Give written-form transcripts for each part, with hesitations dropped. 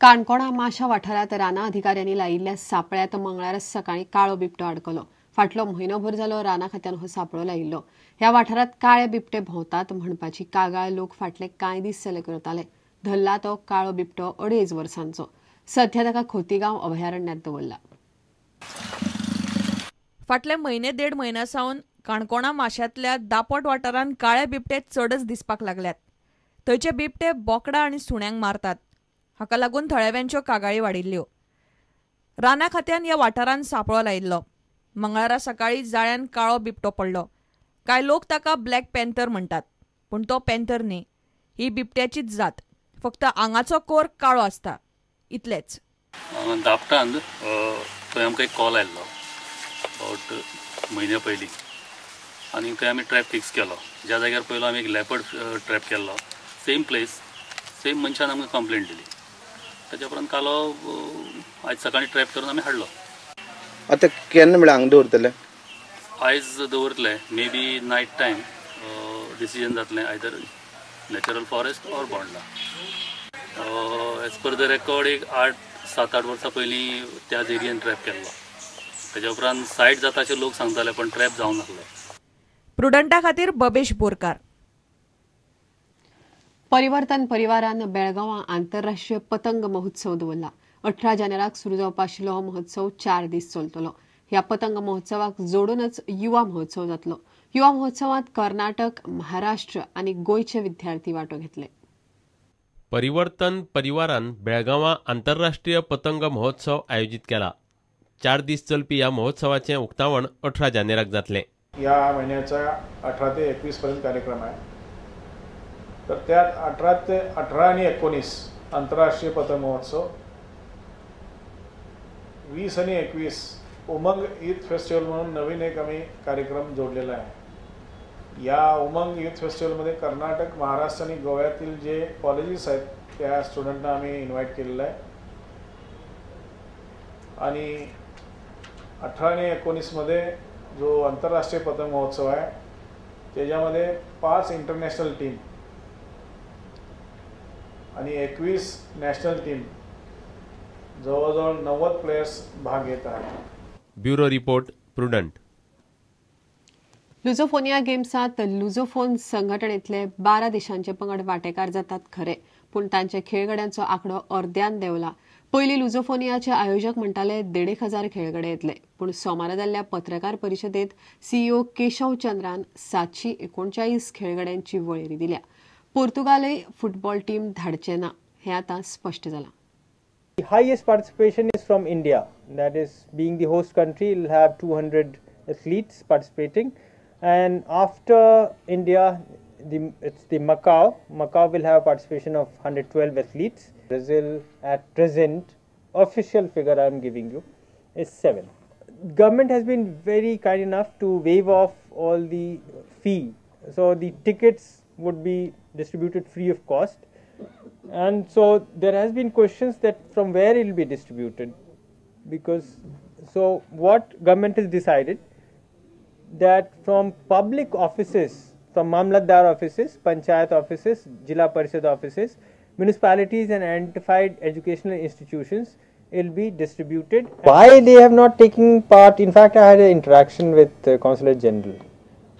काणकोणा माशा वाठारात राना अधिकाऱ्यांनी लायिल्ल्या सापळ्यात मंगळारा सकाळी काळो बिबटो अडकलो. फाटलो म्हयनोभर जालो राना खात्यान हो सापळो लायिल्लो. ह्या वाठारात काळे बिबटे भोंवतात म्हणपाची कागाळ लोक फाटले कांय दीस जाले करताले. धरला तो काळो बिबटो 2.5 वर्सांचो. सध्या ताका खोतीगांव अभयारण्यात दवरला. फाटले म्हयने 1.5 म्हयन्यासावन काणकोणा माश्यांतल्या दापोट वाठारांत काळे बिबटे चडच दिसपाक लागल्यात. थंयचे बिबटे बोकडां आनी सुण्यांक मारतात. हाका लागून थळाव्यांच्यो कागाळी वाडिल्ल्यो. राना खात्यान ह्या वाठारांत सापळो लायिल्लो. मंगळारा सकाळी जाळ्यान काळो बिबटो पडलो. कांय लोक ताका ब्लॅक पॅन्थर म्हणटात, पूण तो पॅन्थर न्ही, ही बिबट्याचीच जात. फक्त आंगाचो कोर काळो आसता, इतलेंच. दापटांत थंय आमकां एक कॉल आयिल्लो अबावट म्हयन्या पयलीं, आनी थंय आमी ट्रॅप फिक्स केलो. ज्या जाग्यार पयलो आमी एक लॅपर्ड ट्रॅप केल्लो, सेम प्लेस, सेम मनशान आमकां कंप्लेंट दिली. ताच्या उपरांत कालो आयज सकाळी ट्रॅप करून आमी हाडलो. आतां केन्ना म्हळ्यार हांगा दवरतले? आयज दवरतले, maybe night time decision जातलें, either natural forest or Bondla. As per the record एक 7-8 वर्सां पयलीं त्याच एरियेन ट्रॅप केल्लो. ताच्या उपरांत सायट जाता अशें लोक सांगताले, पण ट्रॅप जावं नासलो. प्रुडंटा खातीर बबेश बोरकार. परिवर्तन परिवारान बेळगांवां आंतरराष्ट्रीय पतंग महोत्सव दवरला. 18 जानेराक सुरू जावपा आशिल्लो हो महोत्सव 4 दीस चलतलो. ह्या पतंग महोत्सवाक जोडूनच युवा महोत्सव जातलो. युवा महोत्सवात कर्नाटक, महाराष्ट्र आनी गोंयचे विद्यार्थी वांटो घेतले. परिवर्तन परिवारान बेळगांवां आंतरराष्ट्रीय पतंग महोत्सव आयोजीत केला. 4 दीस चलपी ह्या महोत्सवाचें उक्तावण 18 जानेराक जातलें. या महिन्याचा 18 ते 21 पर्यंत कार्यक्रम आहे. तर त्यात 18 आणि 19 आंतरराष्ट्रीय पतंग महोत्सव, 20 आणि 21 उमंग यूथ फेस्टिवल म्हणून नवीन एक आम्ही कार्यक्रम जोडलेला आहे. या उमंग यूथ फेस्टिवलमध्ये कर्नाटक, महाराष्ट्र आणि गोव्यातील जे कॉलेजेस आहेत त्या स्टुडंटना आम्ही इन्व्हाइट केलेलं आहे. आणि 18 आणि 19 मध्ये जो आंतरराष्ट्रीय पतंग महोत्सव आहे त्याच्यामध्ये 5 इंटरनॅशनल टीम आणि 21 नॅशनल टीम, जवळजवळ 90 प्लेयर्स भाग घेत आहेत. Bureau report, Prudent. लुझोफोनिया गेम्सात लुझोफोन संघटनेतले 12 देशांचे पंगड वांटेकार जातात खरे, पूण तांचे खेळगड्यांचो आंकडो अर्द्यान देंवला. पयलीं लुझोफोनियाचे आयोजक म्हणटाले 1,500 खेळगडे येतले, पूण सोमारा जाल्ल्या पत्रकार परिशदेंत सीईओ केशव चंद्रान 739 खेळगड्यांची वळेरी दिल्या. पोर्तुगालय फुटबॉल टीम धाडचे ना हें आतां स्पश्ट जालां. The highest participation is from India. That is, being the host country, will have 200 athletes participating. And after India, it's the Macau. Macau will have a participation of 112 athletes. Brazil, at present, official figure I'm giving you, is 7. Government has been very kind enough to waive off all the fee. So the tickets would be distributed free of cost. And so there has been questions that from where it will be distributed, because so what government has decided that from public offices, from Mamlatdar offices, Panchayat offices, Jilla Parishad offices, municipalities and identified educational institutions, it will be distributed. Why they have not taken part? In fact, I had an interaction with the Consulate General,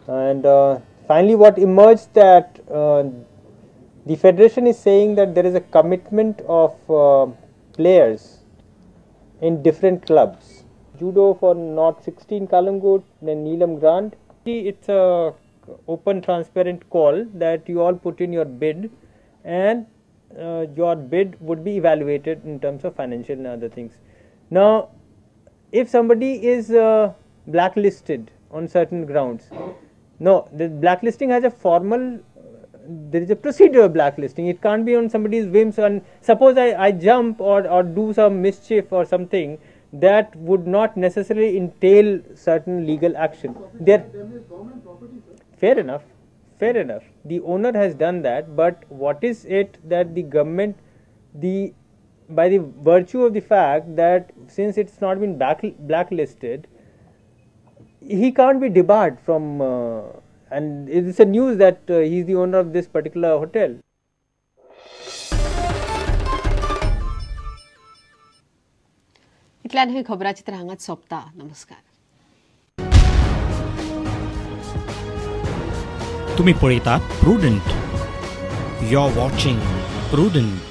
and finally what emerged that the Federation is saying that there is a commitment of players in different clubs. Judo for North 16 Kalangut, then Neelam Grand. It's a open transparent call that you all put in your bid, and your bid would be evaluated in terms of financial and other things. Now, if somebody is blacklisted on certain grounds, no, the blacklisting has a formal, there is a procedure of blacklisting. It can't be on somebody's whims. And suppose I jump or do some mischief or something, that would not necessarily entail certain legal action. Fair enough. The owner has done that, but what is it that the government, by the virtue of the fact that since it's not been blacklisted, he can't be debarred from. And it's a news that he is the owner of this particular hotel. इतल्यान हे खबराचित्र हांगाच सोंपता. नमस्कार. तुम्ही पळयतात Prudent. You are watching prudent.